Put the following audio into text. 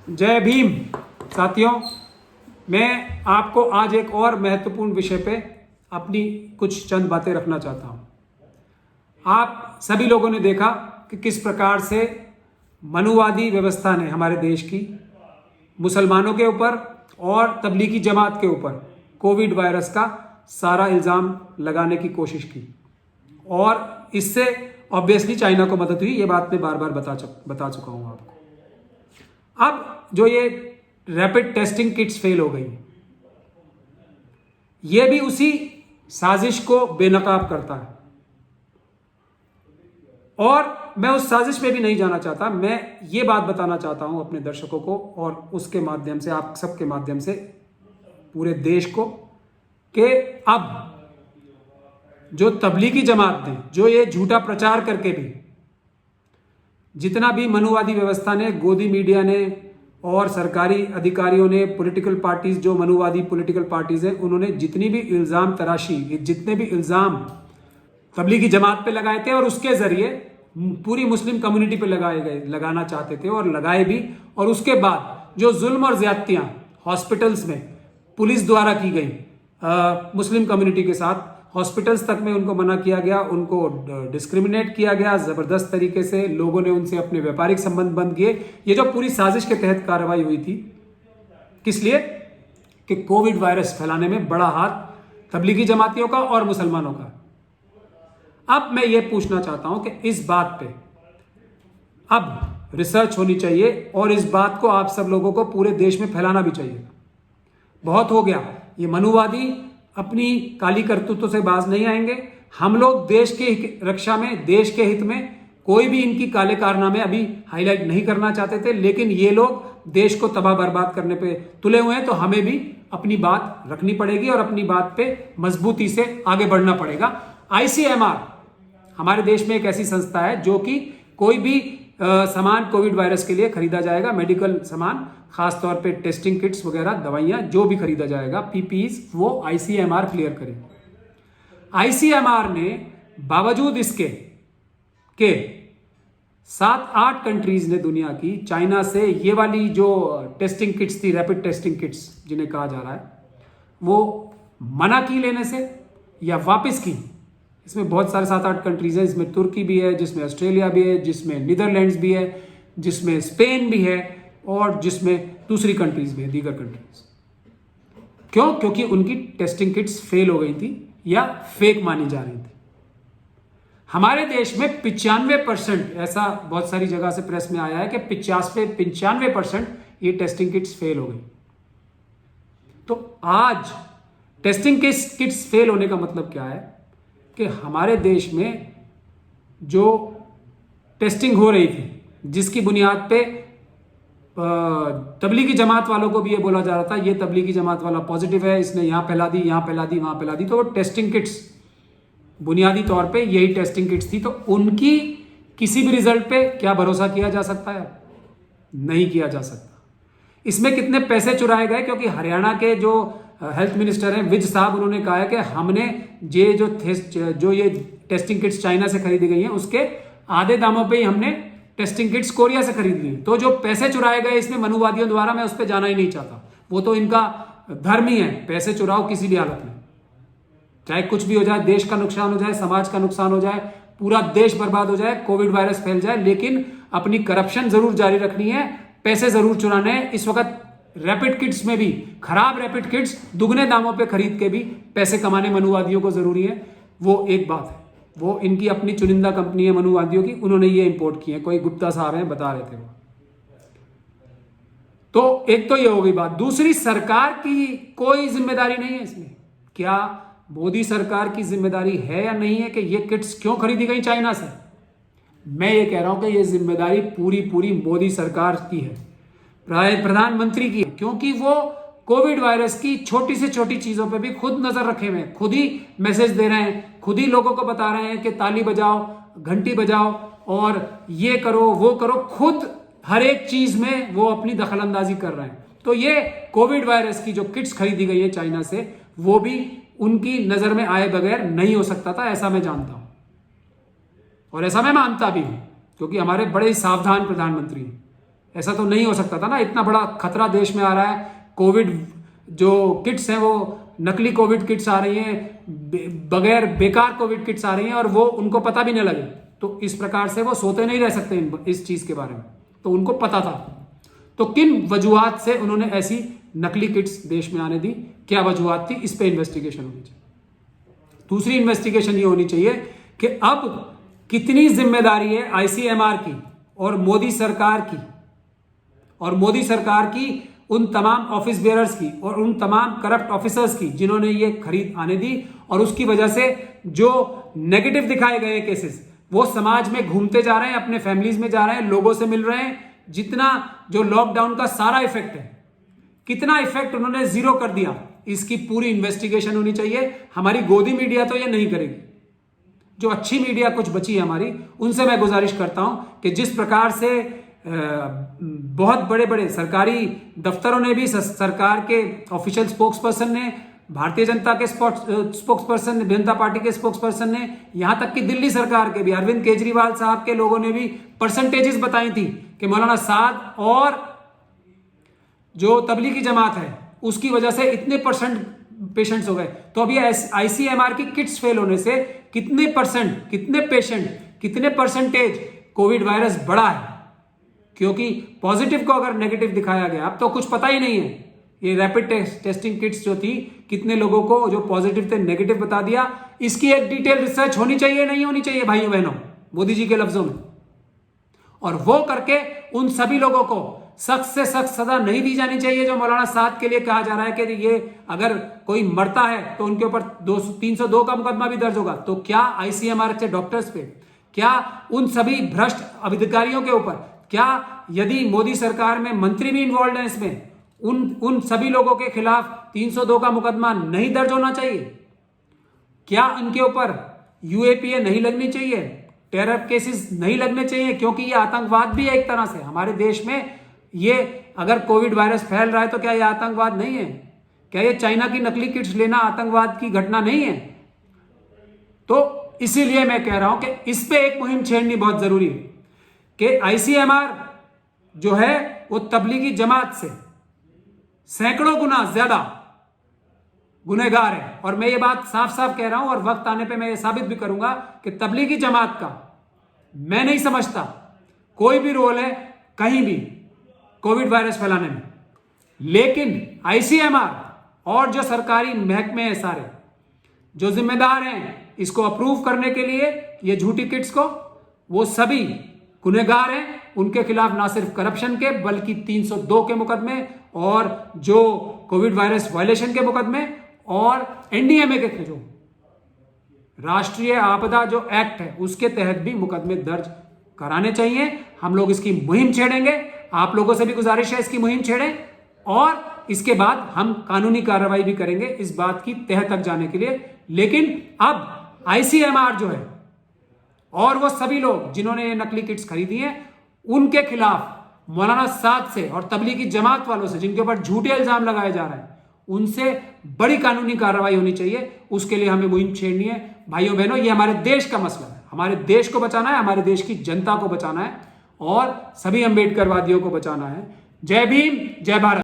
जय भीम साथियों। मैं आपको आज एक और महत्वपूर्ण विषय पे अपनी कुछ चंद बातें रखना चाहता हूं। आप सभी लोगों ने देखा कि किस प्रकार से मनुवादी व्यवस्था ने हमारे देश की मुसलमानों के ऊपर और तबलीगी जमात के ऊपर कोविड वायरस का सारा इल्ज़ाम लगाने की कोशिश की और इससे ऑब्वियसली चाइना को मदद हुई। ये बात मैं बार बार बता चुका हूं आपको। अब जो ये रैपिड टेस्टिंग किट्स फेल हो गई, ये भी उसी साजिश को बेनकाब करता है और मैं उस साजिश में भी नहीं जाना चाहता। मैं ये बात बताना चाहता हूं अपने दर्शकों को और उसके माध्यम से आप सबके माध्यम से पूरे देश को कि अब जो तबलीगी जमात ने जो ये झूठा प्रचार करके भी, जितना भी मनुवादी व्यवस्था ने, गोदी मीडिया ने और सरकारी अधिकारियों ने, पॉलिटिकल पार्टीज जो मनुवादी पॉलिटिकल पार्टीज हैं, उन्होंने जितनी भी इल्ज़ाम तराशी, जितने भी इल्ज़ाम तबलीगी जमात पे लगाए थे और उसके जरिए पूरी मुस्लिम कम्युनिटी पे लगाना चाहते थे और लगाए भी। और उसके बाद जो जुल्म और ज्यादतियां हॉस्पिटल्स में पुलिस द्वारा की गई मुस्लिम कम्युनिटी के साथ, हॉस्पिटल्स तक में उनको मना किया गया, उनको डिस्क्रिमिनेट किया गया जबरदस्त तरीके से, लोगों ने उनसे अपने व्यापारिक संबंध बंद किए। ये जो पूरी साजिश के तहत कार्रवाई हुई थी, किस लिए? कि कोविड वायरस फैलाने में बड़ा हाथ तबलीगी जमातियों का और मुसलमानों का। अब मैं ये पूछना चाहता हूं कि इस बात पे अब रिसर्च होनी चाहिए और इस बात को आप सब लोगों को पूरे देश में फैलाना भी चाहिए। बहुत हो गया, ये मनुवादी अपनी काली करतूतों से बाज नहीं आएंगे। हम लोग देश के रक्षा में, देश के हित में कोई भी इनकी काले कारनामे अभी हाईलाइट नहीं करना चाहते थे, लेकिन ये लोग देश को तबाह बर्बाद करने पे तुले हुए हैं, तो हमें भी अपनी बात रखनी पड़ेगी और अपनी बात पे मजबूती से आगे बढ़ना पड़ेगा। ICMR हमारे देश में एक ऐसी संस्था है जो कि कोई भी सामान कोविड वायरस के लिए खरीदा जाएगा, मेडिकल सामान, खासतौर पे टेस्टिंग किट्स वगैरह, दवाइयां जो भी खरीदा जाएगा, PPEs, वो ICMR क्लियर करेगी। ICMR ने बावजूद इसके के 7-8 कंट्रीज ने दुनिया की चाइना से ये वाली जो टेस्टिंग किट्स थी, रैपिड टेस्टिंग किट्स जिन्हें कहा जा रहा है, वो मना की लेने से या वापस की। इसमें बहुत सारे 7-8 कंट्रीज हैं, जिसमें तुर्की भी है, जिसमें ऑस्ट्रेलिया भी है, जिसमें नीदरलैंड्स भी है, जिसमें स्पेन भी है और जिसमें दूसरी कंट्रीज भी है, दीगर कंट्रीज। क्यों? क्योंकि उनकी टेस्टिंग किट्स फेल हो गई थी या फेक मानी जा रही थी। हमारे देश में 95%, ऐसा बहुत सारी जगह से प्रेस में आया है कि 95% ये टेस्टिंग किट्स फेल हो गई। तो आज टेस्टिंग किट्स फेल होने का मतलब क्या है कि हमारे देश में जो टेस्टिंग हो रही थी, जिसकी बुनियाद पे तबलीगी जमात वालों को भी ये बोला जा रहा था, ये तबलीगी जमात वाला पॉजिटिव है, इसने यहां फैला दी, यहां फैला दी, वहां फैला दी, तो वो टेस्टिंग किट्स बुनियादी तौर पे यही टेस्टिंग किट्स थी। तो उनकी किसी भी रिजल्ट पे क्या भरोसा किया जा सकता है? नहीं किया जा सकता। इसमें कितने पैसे चुराए गए, क्योंकि हरियाणा के जो हेल्थ मिनिस्टर हैं विज साहब, उन्होंने कहा है कि हमने जो ये टेस्टिंग किट्स चाइना से खरीदी गई हैं, उसके आधे दामों पे ही हमने टेस्टिंग किट्स कोरिया से खरीद ली। तो जो पैसे चुराए गए इसमें मनुवादियों द्वारा, मैं उस पर जाना ही नहीं चाहता। वो तो इनका धर्म ही है, पैसे चुराओ किसी भी हालत में, चाहे कुछ भी हो जाए, देश का नुकसान हो जाए, समाज का नुकसान हो जाए, पूरा देश बर्बाद हो जाए, कोविड वायरस फैल जाए, लेकिन अपनी करप्शन जरूर जारी रखनी है, पैसे जरूर चुराने हैं। इस वक्त रैपिड किट्स में भी खराब रैपिड किट्स दुगने दामों पे खरीद के भी पैसे कमाने मनुवादियों को जरूरी है। वो एक बात है, वो इनकी अपनी चुनिंदा कंपनी है मनुवादियों की, उन्होंने ये इंपोर्ट की है, कोई गुप्ता साहब हैं बता रहे थे वो। तो एक तो ये हो गई बात। दूसरी, सरकार की कोई जिम्मेदारी नहीं है इसमें। क्या मोदी सरकार की जिम्मेदारी है या नहीं है कि ये किट्स क्यों खरीदी गई चाइना से? मैं ये कह रहा हूं कि ये जिम्मेदारी पूरी मोदी सरकार की है, प्रधानमंत्री की है, क्योंकि वो कोविड वायरस की छोटी से छोटी चीजों पे भी खुद नजर रखे हुए हैं, खुद ही मैसेज दे रहे हैं, खुद ही लोगों को बता रहे हैं कि ताली बजाओ, घंटी बजाओ और ये करो वो करो, खुद हर एक चीज में वो अपनी दखलंदाजी कर रहे हैं। तो ये कोविड वायरस की जो किट्स खरीदी गई है चाइना से, वो भी उनकी नजर में आए बगैर नहीं हो सकता था, ऐसा मैं जानता हूं और ऐसा मैं मानता भी हूं, क्योंकि हमारे बड़े सावधान प्रधानमंत्री हैं। ऐसा तो नहीं हो सकता था ना, इतना बड़ा खतरा देश में आ रहा है, कोविड जो किट्स हैं वो नकली कोविड किट्स आ रही हैं, बगैर बेकार कोविड किट्स आ रही हैं और वो उनको पता भी नहीं लगे, तो इस प्रकार से वो सोते नहीं रह सकते इस चीज के बारे में, तो उनको पता था। तो किन वजूहात से उन्होंने ऐसी नकली किट्स देश में आने दी, क्या वजूहात थी, इस पे इन्वेस्टिगेशन होनी चाहिए। दूसरी इन्वेस्टिगेशन ये होनी चाहिए कि अब कितनी जिम्मेदारी है आईसीएमआर की और मोदी सरकार की उन तमाम ऑफिस बेयरर्स की और उन तमाम करप्ट ऑफिसर्स की जिन्होंने ये खरीद आने दी, और उसकी वजह से जो नेगेटिव दिखाए गए केसेस वो समाज में घूमते जा रहे हैं, अपने फैमिलीज में जा रहे हैं, लोगों से मिल रहे हैं। जितना जो लॉकडाउन का सारा इफेक्ट है, कितना इफेक्ट उन्होंने जीरो कर दिया, इसकी पूरी इन्वेस्टिगेशन होनी चाहिए। हमारी गोदी मीडिया तो ये नहीं करेगी, जो अच्छी मीडिया कुछ बची है हमारी, उनसे मैं गुजारिश करता हूं कि जिस प्रकार से बहुत बड़े बड़े सरकारी दफ्तरों ने भी, सरकार के ऑफिशियल स्पोक्स पर्सन ने, भारतीय जनता के स्पोक्स पर्सन, जनता पार्टी के स्पोक्स पर्सन ने, यहां तक कि दिल्ली सरकार के भी अरविंद केजरीवाल साहब के लोगों ने भी परसेंटेजेस बताई थी कि मौलाना साद और जो तबलीगी जमात है उसकी वजह से इतने % पेशेंट्स हो गए। तो अभी आईसीएमआर की किट्स फेल होने से कितने %, कितने पेशेंट, कितने % कोविड वायरस बढ़ा है, क्योंकि पॉजिटिव को अगर नेगेटिव दिखाया गया, अब तो कुछ पता ही नहीं है। ये रैपिड टेस्टिंग किट्स जो थी, कितने लोगों को जो पॉजिटिव थे नेगेटिव बता दिया। इसकी एक डिटेल रिसर्च होनी चाहिए, नहीं होनी चाहिए भाइयों बहनों, मोदी जी के लफ्जों में, और वो करके उन सभी लोगों को सख्त से सख्त सजा नहीं दी जानी चाहिए जो मौलाना साद के लिए कहा जा रहा है कि ये अगर कोई मरता है तो उनके ऊपर 302 का मुकदमा भी दर्ज होगा। तो क्या आईसीएमआर के डॉक्टर्स पे, क्या उन सभी भ्रष्ट अधिकारियों के ऊपर, क्या यदि मोदी सरकार में मंत्री भी इन्वॉल्व हैं इसमें, उन सभी लोगों के खिलाफ 302 का मुकदमा नहीं दर्ज होना चाहिए? क्या इनके ऊपर यूएपीए नहीं लगनी चाहिए, टेरर केसेस नहीं लगने चाहिए? क्योंकि ये आतंकवाद भी है एक तरह से हमारे देश में। ये अगर कोविड वायरस फैल रहा है तो क्या ये आतंकवाद नहीं है? क्या ये चाइना की नकली किट्स लेना आतंकवाद की घटना नहीं है? तो इसीलिए मैं कह रहा हूं कि इस पे एक मुहिम छेड़नी बहुत जरूरी है कि आईसीएमआर जो है वो तबलीगी जमात से सैकड़ों गुना ज्यादा गुनहगार है। और मैं ये बात साफ साफ कह रहा हूं और वक्त आने पे मैं ये साबित भी करूंगा कि तबलीगी जमात का मैं नहीं समझता कोई भी रोल है कहीं भी कोविड वायरस फैलाने में। लेकिन आईसीएमआर और जो सरकारी महकमे हैं सारे जो जिम्मेदार हैं इसको अप्रूव करने के लिए ये झूठी किट्स को, वो सभी गुनहगार हैं। उनके खिलाफ ना सिर्फ करप्शन के बल्कि 302 के मुकदमे और जो कोविड वायरस वायलेशन के मुकदमे और एनडीएमए के जो राष्ट्रीय आपदा जो एक्ट है उसके तहत भी मुकदमे दर्ज कराने चाहिए। हम लोग इसकी मुहिम छेड़ेंगे, आप लोगों से भी गुजारिश है इसकी मुहिम छेड़ें, और इसके बाद हम कानूनी कार्रवाई भी करेंगे इस बात की तह तक जाने के लिए। लेकिन अब आईसीएमआर जो है और वो सभी लोग जिन्होंने ये नकली किट्स खरीदी हैं उनके खिलाफ मौलाना साद से और तबलीगी जमात वालों से जिनके ऊपर झूठे इल्जाम लगाए जा रहे हैं उनसे बड़ी कानूनी कार्रवाई होनी चाहिए। उसके लिए हमें मुहिम छेड़नी है। भाइयों बहनों, ये हमारे देश का मसला है, हमारे देश को बचाना है, हमारे देश की जनता को बचाना है और सभी अंबेडकरवादियों को बचाना है। जय भीम, जय भारत।